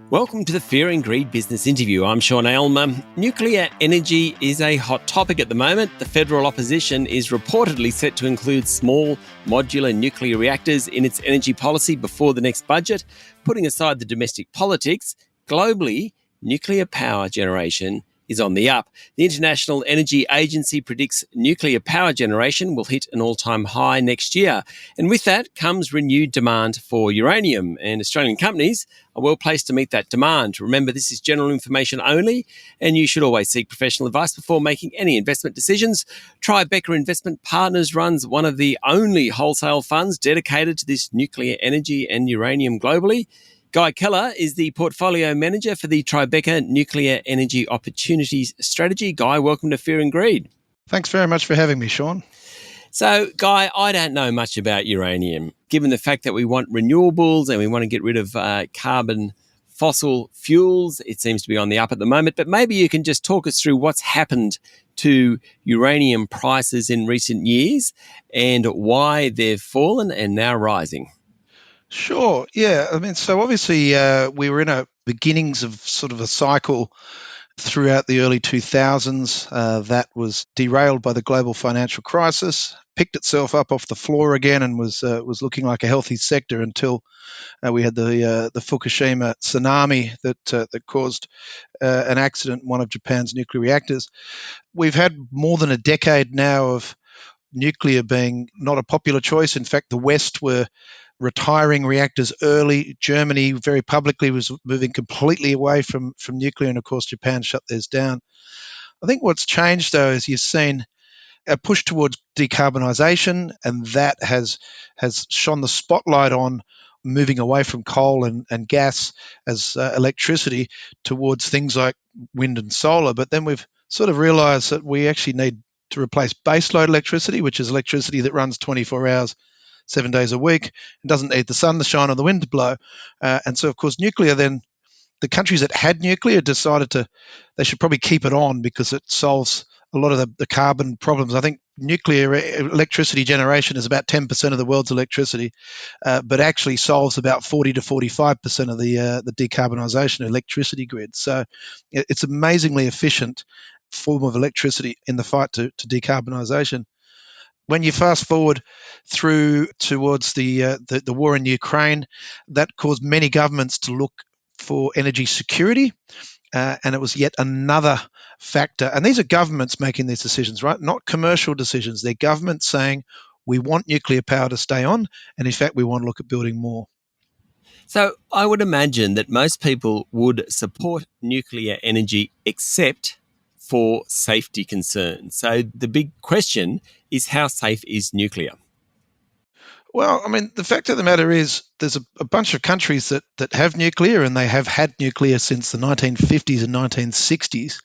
Welcome to the Fear and Greed Business Interview. I'm Sean Aylmer. Nuclear energy is a hot topic at the moment. The federal opposition is reportedly set to include small modular nuclear reactors in its energy policy before the next budget. Putting aside the domestic politics, globally, nuclear power generation is on the up. The International Energy Agency predicts nuclear power generation will hit an all-time high next year. And with that comes renewed demand for uranium, and Australian companies are well placed to meet that demand. Remember, this is general information only, and you should always seek professional advice before making any investment decisions. Tribeca Investment Partners runs one of the only wholesale funds dedicated to this nuclear energy and uranium globally. Guy Keller is the portfolio manager for the Tribeca Nuclear Energy Opportunities Strategy. Guy, welcome to Fear and Greed. Thanks very much for having me, Sean. So, Guy, I don't know much about uranium. Given the fact that we want renewables and we want to get rid of carbon fossil fuels, it seems to be on the up at the moment. But maybe you can just talk us through what's happened to uranium prices in recent years and why they've fallen and now rising. Sure. Yeah. So obviously we were in a beginnings of sort of a cycle throughout the early 2000s that was derailed by the global financial crisis, picked itself up off the floor again, and was looking like a healthy sector until we had the Fukushima tsunami that caused an accident in one of Japan's nuclear reactors. We've had more than a decade now of nuclear being not a popular choice. In fact, the West were retiring reactors early. Germany very publicly was moving completely away from nuclear, and of course Japan shut theirs down. I think what's changed though is you've seen a push towards decarbonisation, and that has shone the spotlight on moving away from coal and gas as electricity towards things like wind and solar. But then we've sort of realised that we actually need to replace baseload electricity, which is electricity that runs 24 hours 7 days a week, and doesn't need the sun to shine or the wind to blow. And so, of course, nuclear then, the countries that had nuclear decided they should probably keep it on because it solves a lot of the carbon problems. I think nuclear electricity generation is about 10% of the world's electricity, but actually solves about 40 to 45% of the decarbonisation of electricity grid. So it's amazingly efficient form of electricity in the fight to decarbonisation. When you fast forward through towards the war in Ukraine, that caused many governments to look for energy security, and it was yet another factor. And these are governments making these decisions, right? Not commercial decisions. They're governments saying, we want nuclear power to stay on, and in fact, we want to look at building more. So I would imagine that most people would support nuclear energy except for safety concerns. So the big question is, how safe is nuclear? Well, the fact of the matter is there's a bunch of countries that have nuclear, and they have had nuclear since the 1950s and 1960s.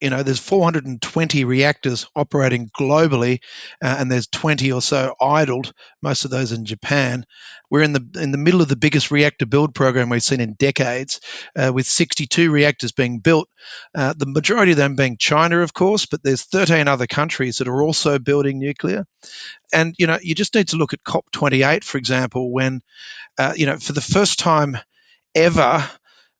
There's 420 reactors operating globally, and there's 20 or so idled, most of those in Japan. We're in the middle of the biggest reactor build program we've seen in decades, with 62 reactors being built, the majority of them being China, of course, but there's 13 other countries that are also building nuclear. And, you just need to look at COP28, for example, when, for the first time ever,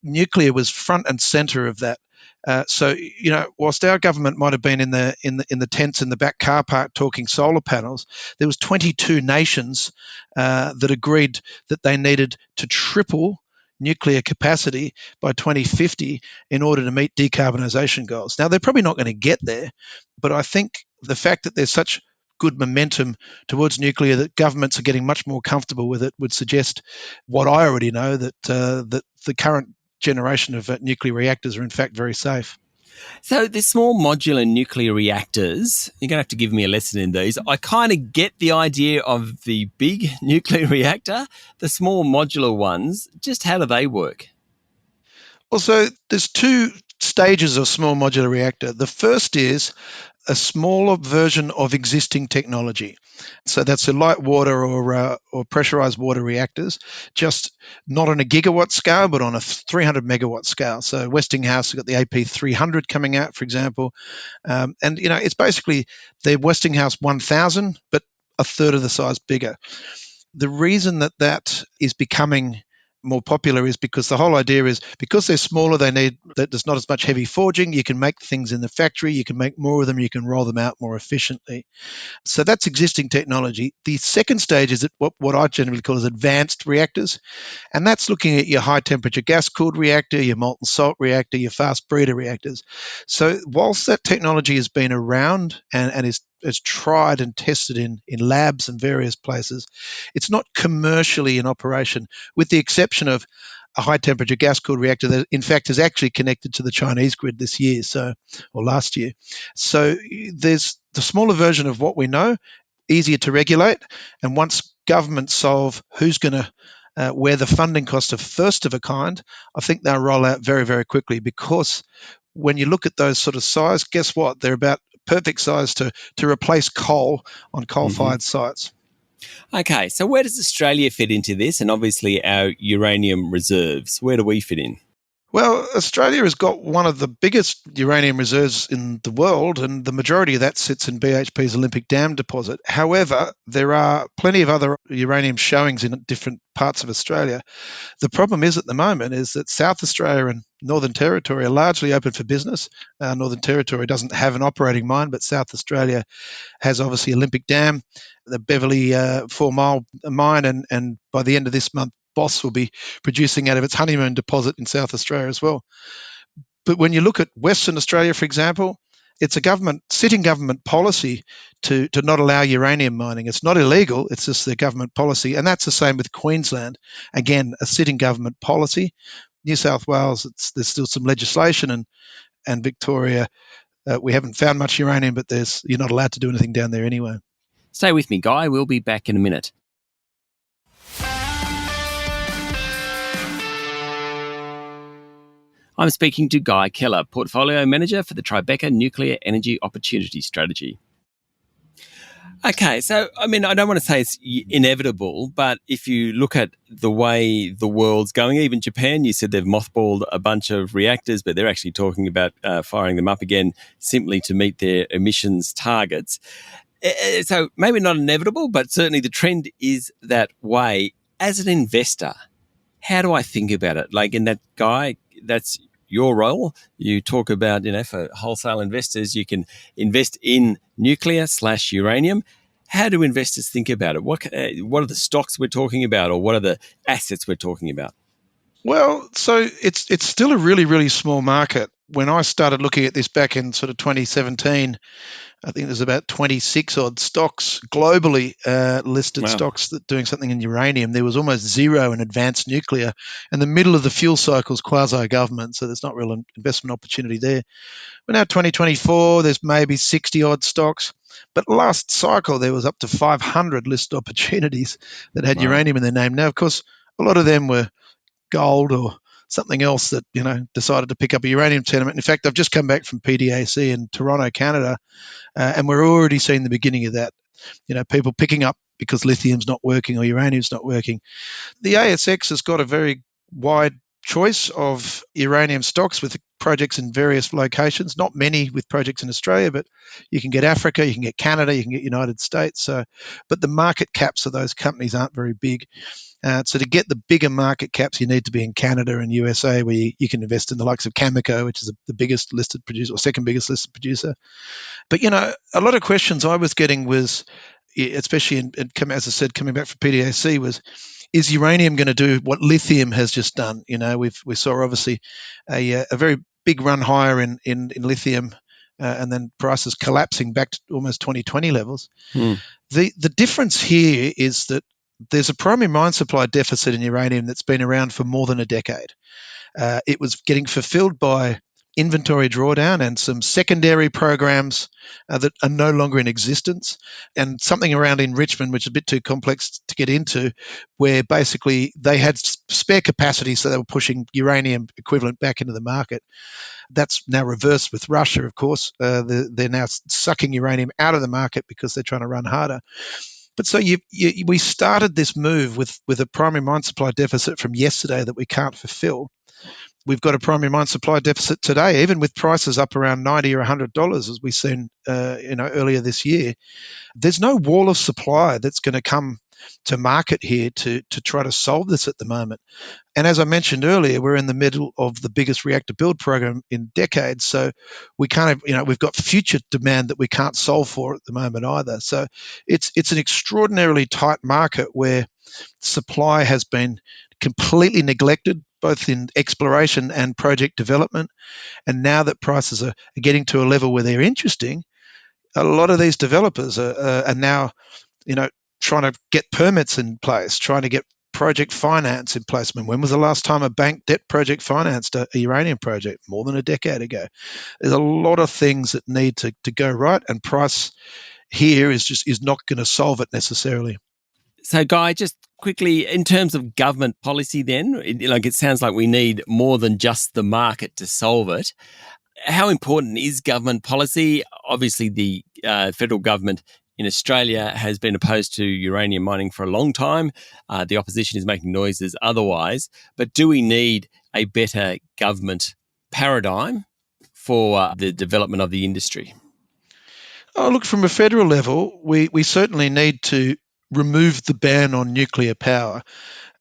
nuclear was front and center of that. So, whilst our government might have been in the tents in the back car park talking solar panels, there was 22 nations that agreed that they needed to triple nuclear capacity by 2050 in order to meet decarbonisation goals. Now, they're probably not going to get there, but I think the fact that there's such good momentum towards nuclear, that governments are getting much more comfortable with it, would suggest what I already know, that the current generation of nuclear reactors are in fact very safe. So the small modular nuclear reactors, you're going to have to give me a lesson in these. I kind of get the idea of the big nuclear reactor, the small modular ones. Just how do they work? Well, so there's two stages of small modular reactor. The first is a smaller version of existing technology. So that's a light water or pressurized water reactors, just not on a gigawatt scale, but on a 300 megawatt scale. So Westinghouse has got the AP300 coming out, for example. And, it's basically the Westinghouse 1000, but a third of the size bigger. The reason that is becoming more popular is because the whole idea is because they're smaller, there's not as much heavy forging. You can make things in the factory, you can make more of them, you can roll them out more efficiently. So that's existing technology. The second stage is what I generally call as advanced reactors, and that's looking at your high temperature gas cooled reactor, your molten salt reactor, your fast breeder reactors. So whilst that technology has been around and is tried and tested in labs and various places, it's not commercially in operation, with the exception of a high temperature gas cooled reactor that in fact is actually connected to the Chinese grid this year, or last year. So there's the smaller version of what we know, easier to regulate, and once governments solve who's going to where the funding costs are first of a kind, I think they'll roll out very, very quickly, because when you look at those sort of size, guess what? They're about perfect size to replace coal on coal-fired sites. Okay, so where does Australia fit into this? And obviously our uranium reserves, where do we fit in? Well, Australia has got one of the biggest uranium reserves in the world, and the majority of that sits in BHP's Olympic Dam deposit. However, there are plenty of other uranium showings in different parts of Australia. The problem is at the moment is that South Australia and Northern Territory are largely open for business. Northern Territory doesn't have an operating mine, but South Australia has obviously Olympic Dam, the Beverley 4 Mile mine, and by the end of this month, Boss will be producing out of its Honeymoon deposit in South Australia as well. But when you look at Western Australia, for example, it's a sitting government policy to not allow uranium mining. It's not illegal, it's just the government policy. And that's the same with Queensland. Again, a sitting government policy. New South Wales, there's still some legislation, and Victoria, we haven't found much uranium, but you're not allowed to do anything down there anyway. Stay with me, Guy. We'll be back in a minute. I'm speaking to Guy Keller, Portfolio Manager for the Tribeca Nuclear Energy Opportunity Strategy. Okay, so, I mean, I don't want to say it's inevitable, but if you look at the way the world's going, even Japan, you said they've mothballed a bunch of reactors, but they're actually talking about firing them up again simply to meet their emissions targets. So maybe not inevitable, but certainly the trend is that way. As an investor, how do I think about it? Like, in that, Guy, that's your role. You talk about, for wholesale investors, you can invest in nuclear/uranium. How do investors think about it? What are the stocks we're talking about, or what are the assets we're talking about? Well, so it's still a really, really small market. When I started looking at this back in sort of 2017, I think there's about 26 odd stocks globally, listed stocks that doing something in uranium. There was almost zero in advanced nuclear, and the middle of the fuel cycle is quasi-government, so there's not real investment opportunity there. We're now 2024, there's maybe 60 odd stocks, but last cycle there was up to 500 listed opportunities that had uranium in their name. Now, of course, a lot of them were gold or something else that decided to pick up a uranium tenement. In fact, I've just come back from PDAC in Toronto, Canada, and we're already seeing the beginning of that. People picking up because lithium's not working or uranium's not working. The ASX has got a very wide choice of uranium stocks with projects in various locations. Not many with projects in Australia, but you can get Africa, you can get Canada, you can get United States. But the market caps of those companies aren't very big. So to get the bigger market caps, you need to be in Canada and USA, where you can invest in the likes of Cameco, which is the biggest listed producer, or second biggest listed producer. But, a lot of questions I was getting was, especially as I said, coming back from PDAC, was, is uranium going to do what lithium has just done? We saw obviously a very big run higher in lithium, and then prices collapsing back to almost 2020 levels. The difference here is that there's a primary mine supply deficit in uranium that's been around for more than a decade. It was getting fulfilled by inventory drawdown and some secondary programs that are no longer in existence, and something around enrichment, which is a bit too complex to get into, where basically they had spare capacity, so they were pushing uranium equivalent back into the market. That's now reversed with Russia, of course. They're now sucking uranium out of the market because they're trying to run harder. But so we started this move with a primary mine supply deficit from yesterday that we can't fulfill. We've got a primary mine supply deficit today, even with prices up around $90 or $100, as we've seen earlier this year. There's no wall of supply that's going to come to market here to try to solve this at the moment. And as I mentioned earlier, we're in the middle of the biggest reactor build program in decades. So we we've got future demand that we can't solve for at the moment either. So it's an extraordinarily tight market where supply has been completely neglected, both in exploration and project development. And now that prices are getting to a level where they're interesting, a lot of these developers are now, trying to get permits in place, trying to get project finance in place. I mean, when was the last time a bank debt project financed a uranium project? More than a decade ago. There's a lot of things that need to go right, and price here is not going to solve it necessarily. So, Guy, just quickly, in terms of government policy then, it sounds like we need more than just the market to solve it. How important is government policy? Obviously, the federal government in Australia has been opposed to uranium mining for a long time. The opposition is making noises otherwise. But do we need a better government paradigm for the development of the industry? Oh, look, from a federal level, we certainly need to remove the ban on nuclear power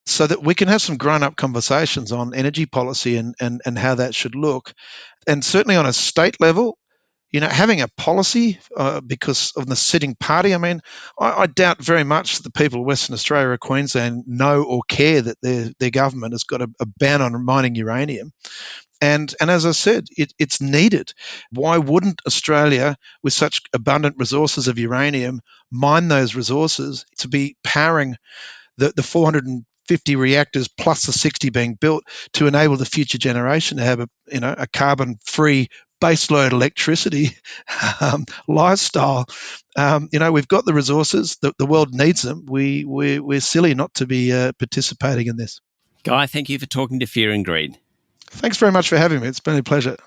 so that we can have some grown-up conversations on energy policy and how that should look. And certainly on a state level, having a policy because of the sitting party. I mean, I doubt very much that the people of Western Australia or Queensland know or care that their government has got a ban on mining uranium. And as I said, it's needed. Why wouldn't Australia, with such abundant resources of uranium, mine those resources to be powering the 450 reactors plus the 60 being built to enable the future generation to have a carbon-free baseload electricity lifestyle. We've got the resources. The world needs them. We're silly not to be participating in this. Guy, thank you for talking to Fear and Greed. Thanks very much for having me. It's been a pleasure.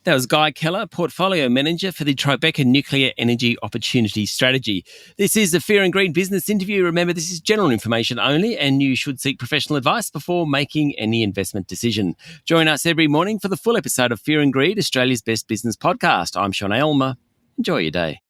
That was Guy Keller, Portfolio Manager for the Tribeca Nuclear Energy Opportunity Strategy. This is the Fear and Greed business interview. Remember, this is general information only, and you should seek professional advice before making any investment decision. Join us every morning for the full episode of Fear and Greed, Australia's best business podcast. I'm Sean Aylmer. Enjoy your day.